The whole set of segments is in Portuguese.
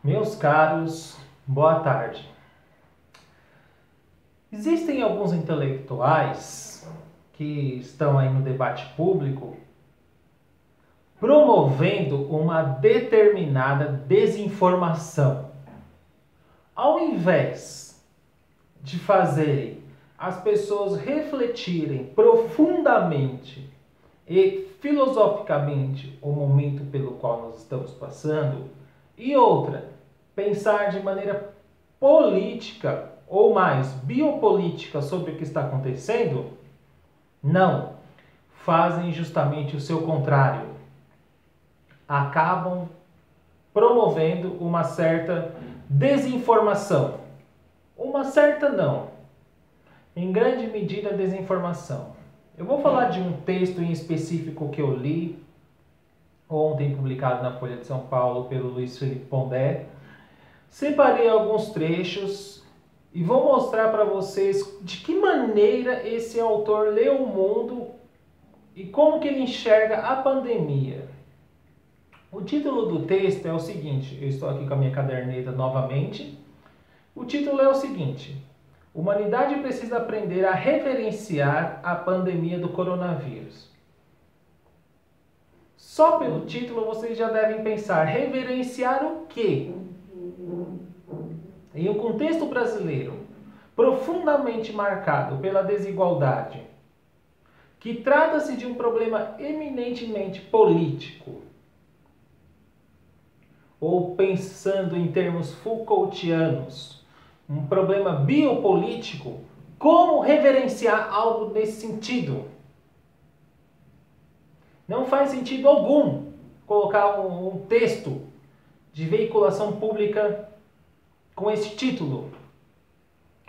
Meus caros, boa tarde. Existem alguns intelectuais que estão aí no debate público promovendo uma determinada desinformação. Ao invés de fazerem as pessoas refletirem profundamente e filosoficamente o momento pelo qual nós estamos passando, e outra, pensar de maneira política ou mais biopolítica sobre o que está acontecendo, não. Fazem justamente o seu contrário. Acabam promovendo uma certa desinformação. Uma certa não. Em grande medida, desinformação. Eu vou falar de um texto em específico que eu li ontem, publicado na Folha de São Paulo pelo Luiz Felipe Pondé. Separei alguns trechos e vou mostrar para vocês de que maneira esse autor lê o mundo e como que ele enxerga a pandemia. O título do texto é o seguinte, eu estou aqui com a minha caderneta novamente. O título é o seguinte: Humanidade precisa aprender a reverenciar a pandemia do coronavírus. Só pelo título vocês já devem pensar, reverenciar o quê? Em um contexto brasileiro profundamente marcado pela desigualdade, que trata-se de um problema eminentemente político, ou pensando em termos Foucaultianos, um problema biopolítico, como reverenciar algo nesse sentido? Não faz sentido algum colocar um texto de veiculação pública com esse título.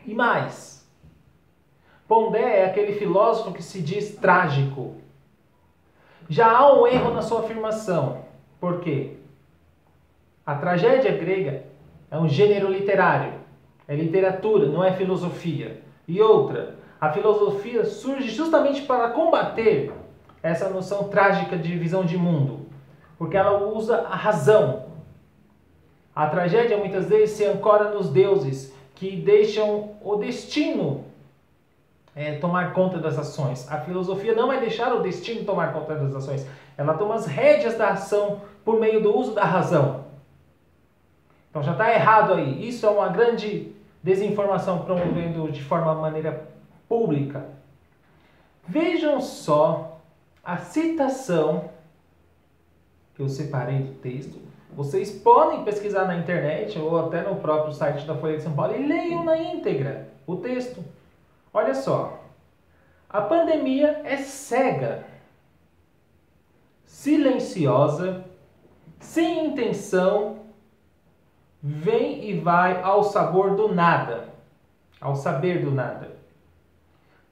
E mais, Pondé é aquele filósofo que se diz trágico. Já há um erro na sua afirmação. Por quê? A tragédia grega é um gênero literário. É literatura, não é filosofia. E outra, a filosofia surge justamente para combater essa noção trágica de visão de mundo. Porque ela usa a razão. A tragédia muitas vezes se ancora nos deuses, que deixam o destino tomar conta das ações. A filosofia não vai deixar o destino tomar conta das ações. Ela toma as rédeas da ação por meio do uso da razão. Então já está errado aí. Isso é uma grande desinformação promovendo de maneira pública. Vejam só a citação que eu separei do texto. Vocês podem pesquisar na internet ou até no próprio site da Folha de São Paulo e leiam na íntegra o texto. Olha só. A pandemia é cega, silenciosa, sem intenção, vem e vai ao sabor do nada, ao saber do nada.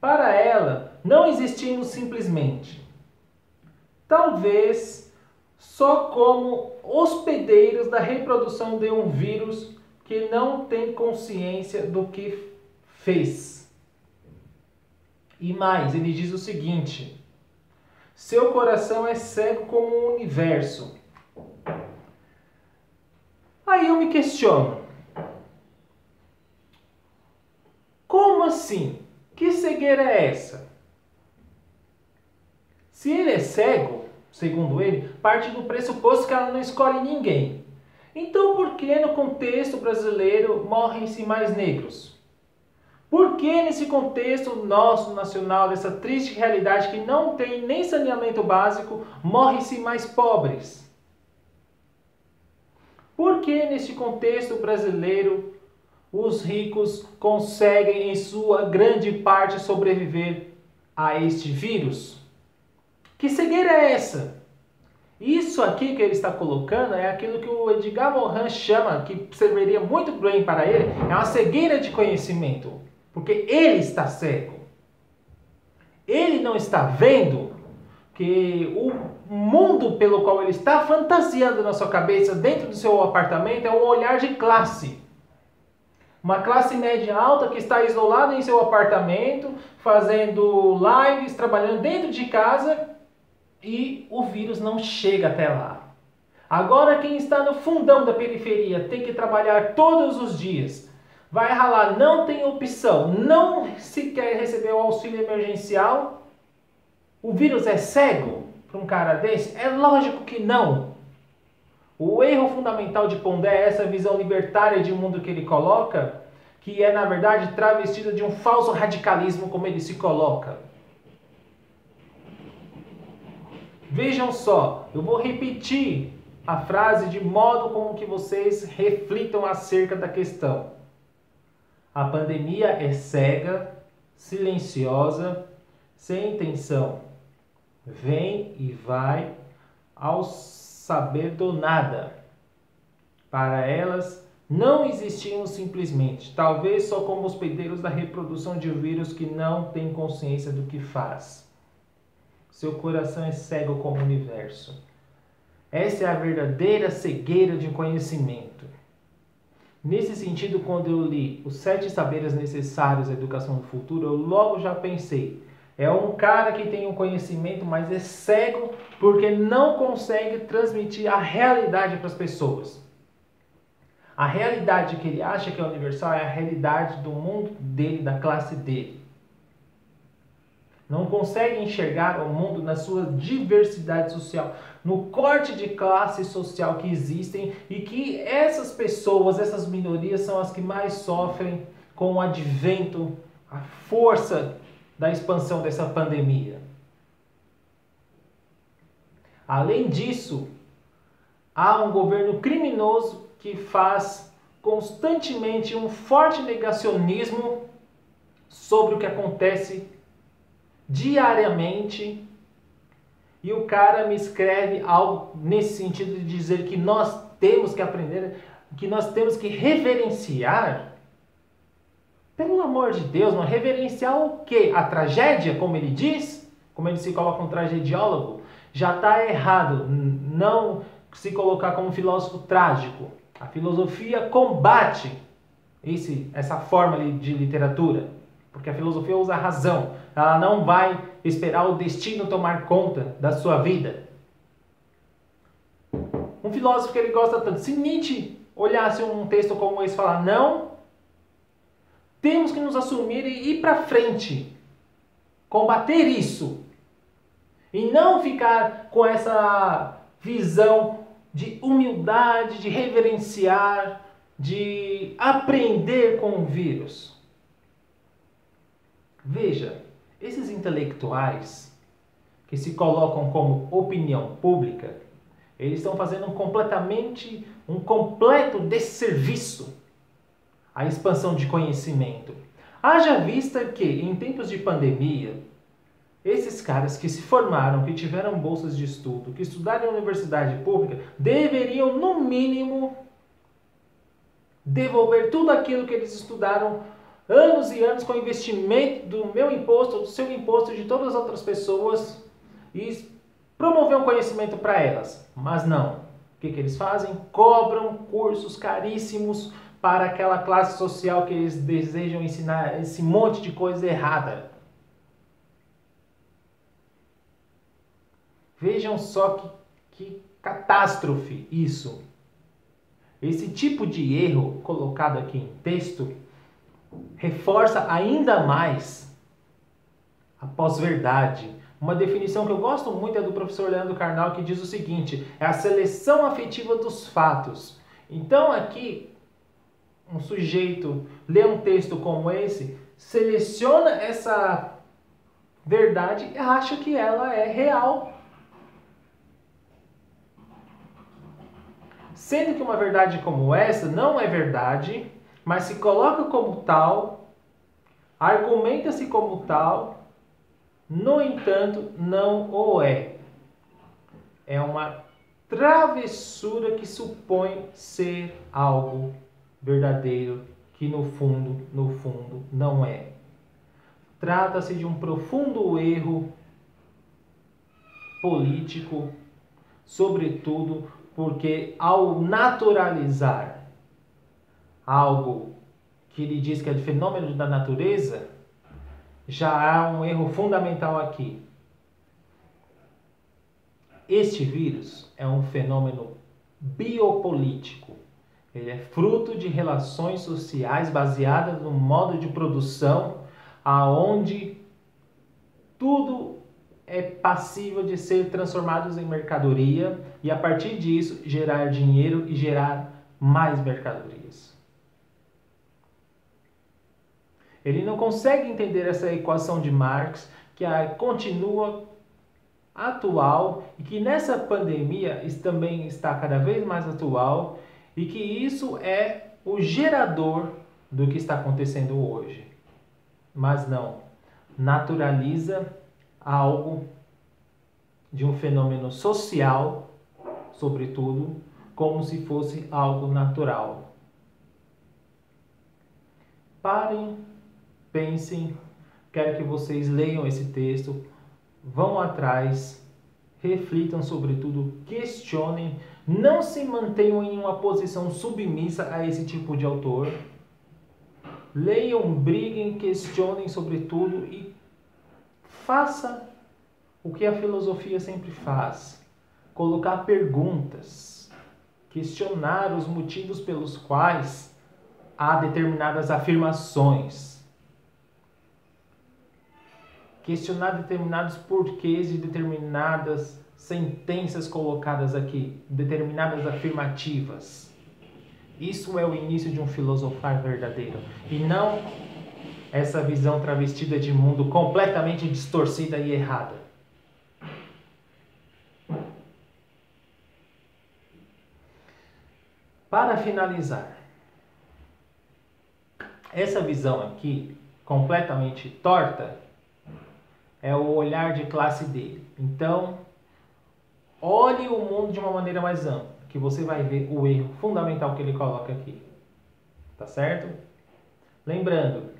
Para ela, não existimos simplesmente. Talvez só como hospedeiros da reprodução de um vírus que não tem consciência do que fez. E mais, ele diz o seguinte: seu coração é cego como o universo. Aí eu me questiono, como assim? Que cegueira é essa? Se ele é cego, segundo ele, parte do pressuposto que ela não escolhe ninguém. Então por que no contexto brasileiro morrem-se mais negros? Por que nesse contexto nosso nacional, dessa triste realidade que não tem nem saneamento básico, morrem-se mais pobres? Por que neste contexto brasileiro os ricos conseguem em sua grande parte sobreviver a este vírus? Que cegueira é essa? Isso aqui que ele está colocando é aquilo que o Edgar Morin chama, que serviria muito bem para ele, é uma cegueira de conhecimento. Porque ele está cego. Ele não está vendo que o mundo pelo qual ele está fantasiando na sua cabeça, dentro do seu apartamento, é um olhar de classe. Uma classe média alta que está isolada em seu apartamento, fazendo lives, trabalhando dentro de casa, e o vírus não chega até lá. Agora quem está no fundão da periferia tem que trabalhar todos os dias. Vai ralar, não tem opção, não sequer receber o auxílio emergencial. O vírus é cego para um cara desse? É lógico que não. O erro fundamental de Pondé é essa visão libertária de mundo que ele coloca, que é na verdade travestida de um falso radicalismo como ele se coloca. Vejam só, eu vou repetir a frase de modo como que vocês reflitam acerca da questão. A pandemia é cega, silenciosa, sem intenção. Vem e vai ao saber do nada. Para elas, não existimos simplesmente, talvez só como hospedeiros da reprodução de um vírus que não tem consciência do que faz. Seu coração é cego como o universo. Essa é a verdadeira cegueira de conhecimento. Nesse sentido, quando eu li Os 7 Saberes Necessários à Educação do Futuro, eu logo já pensei, é um cara que tem um conhecimento, mas é cego porque não consegue transmitir a realidade para as pessoas. A realidade que ele acha que é universal é a realidade do mundo dele, da classe dele. Não consegue enxergar o mundo na sua diversidade social, no corte de classe social que existem e que essas pessoas, essas minorias são as que mais sofrem com o advento, a força da expansão dessa pandemia. Além disso, há um governo criminoso que faz constantemente um forte negacionismo sobre o que acontece diariamente, e o cara me escreve algo nesse sentido de dizer que nós temos que aprender, que nós temos que reverenciar. Pelo amor de Deus, não reverenciar o quê? A tragédia, como ele diz? Como ele se coloca um tragediólogo? Já está errado não se colocar como um filósofo trágico. A filosofia combate essa forma de literatura. Porque a filosofia usa a razão. Ela não vai esperar o destino tomar conta da sua vida. Um filósofo que ele gosta tanto. Se Nietzsche olhasse um texto como esse e falar, não, temos que nos assumir e ir para frente. Combater isso. E não ficar com essa visão de humildade, de reverenciar, de aprender com o vírus. Veja, esses intelectuais que se colocam como opinião pública, eles estão fazendo um completo desserviço à expansão de conhecimento. Haja vista que, em tempos de pandemia, esses caras que se formaram, que tiveram bolsas de estudo, que estudaram em universidade pública, deveriam, no mínimo, devolver tudo aquilo que eles estudaram anos e anos com investimento do meu imposto, do seu imposto, de todas as outras pessoas e promover um conhecimento para elas. Mas não. O que eles fazem? Cobram cursos caríssimos para aquela classe social que eles desejam ensinar esse monte de coisa errada. Vejam só que catástrofe isso. Esse tipo de erro colocado aqui em texto reforça ainda mais a pós-verdade. Uma definição que eu gosto muito é do professor Leandro Carnal, que diz o seguinte: é a seleção afetiva dos fatos. Então aqui, um sujeito lê um texto como esse, seleciona essa verdade e acha que ela é real. Sendo que uma verdade como essa não é verdade, mas se coloca como tal, argumenta-se como tal, no entanto, não o é. É uma travessura que supõe ser algo verdadeiro, que no fundo, não é. Trata-se de um profundo erro político, sobretudo porque ao naturalizar algo que ele diz que é de fenômeno da natureza, já há um erro fundamental aqui. Este vírus é um fenômeno biopolítico. Ele é fruto de relações sociais baseadas no modo de produção, aonde tudo é passível de ser transformado em mercadoria e, a partir disso, gerar dinheiro e gerar mais mercadorias. Ele não consegue entender essa equação de Marx, que continua atual e que nessa pandemia também está cada vez mais atual, e que isso é o gerador do que está acontecendo hoje. Mas não, naturaliza algo de um fenômeno social, sobretudo, como se fosse algo natural. Parem, pensem, quero que vocês leiam esse texto, vão atrás, reflitam sobre tudo, questionem, não se mantenham em uma posição submissa a esse tipo de autor. Leiam, briguem, questionem sobre tudo e faça o que a filosofia sempre faz: colocar perguntas, questionar os motivos pelos quais há determinadas afirmações, questionar determinados porquês de determinadas sentenças colocadas aqui, determinadas afirmativas. Isso é o início de um filosofar verdadeiro, e não essa visão travestida de mundo completamente distorcida e errada. Para finalizar, essa visão aqui, completamente torta, é o olhar de classe dele. Então, olhe o mundo de uma maneira mais ampla, que você vai ver o erro fundamental que ele coloca aqui. Tá certo? Lembrando,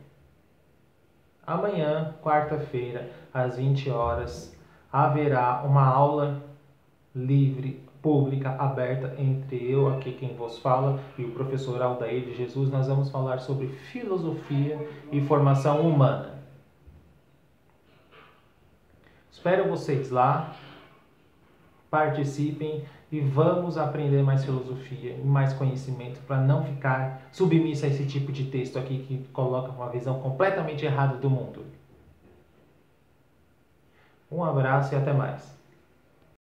amanhã, quarta-feira, às 20 horas, haverá uma aula livre, pública, aberta entre eu, aqui quem vos fala, e o professor Aldair de Jesus. Nós vamos falar sobre filosofia e formação humana. Espero vocês lá, participem e vamos aprender mais filosofia e mais conhecimento para não ficar submisso a esse tipo de texto aqui que coloca uma visão completamente errada do mundo. Um abraço e até mais.